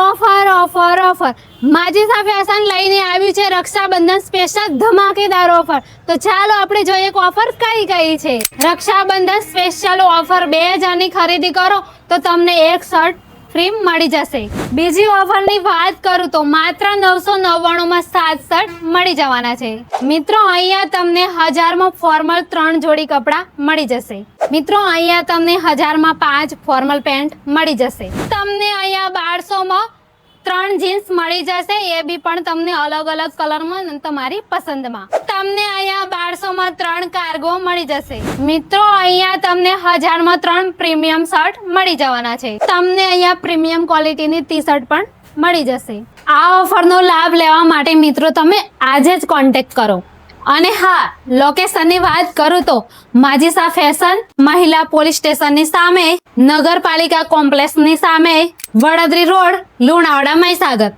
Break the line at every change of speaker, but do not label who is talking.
Offer offer offer માજીસા fashion લઈને આવ્યું છે રક્ષાબંધન સ્પેશિયલ ધમાકેદાર ઓફર. તો ચાલો આપણે જોઈએ કે ઓફર કઈ કઈ છે. રક્ષાબંધન સ્પેશિયલ ઓફર 2000 ની ખરીદી કરો તો તમને એક શર્ટ ફ્રી મળી જશે. બીજી ઓફરની વાત કરું તો માત્ર 999 માં 7 શર્ટ મળી જવાના છે. મિત્રો અહીંયા તમને 1000 માં ફોર્મલ 3 જોડી કપડાં મળી જશે. મિત્રો અહીંયા તમને 1000 માં 5 ફોર્મલ પેન્ટ મળી જશે. તમને અહીંયા 1200 માં 3 જીન્સ મળી જશે, એ બી પણ તમને અલગ અલગ કલરમાં અને તમારી પસંદમાં. તમને અહીંયા 1200 માં 3 કાર્ગો મળી જશે. મિત્રો અહીંયા તમને 1000 માં 3 પ્રીમિયમ શર્ટ મળી જવાના છે. તમને અહીંયા પ્રીમિયમ ક્વોલિટીની ટી શર્ટ પણ મળી જશે. આ ઓફરનો લાભ લેવા માટે મિત્રો તમે આજે જ કોન્ટેક્ટ કરો. અને હા, લોકેશનની વાત કરું તો માજીસા ફેશન મહિલા પોલીસ સ્ટેશનની સામે, નગરપાલિકા કોમ્પ્લેક્સની સામે, વડોદરી રોડ, લુણાવાડા, મહીસાગર.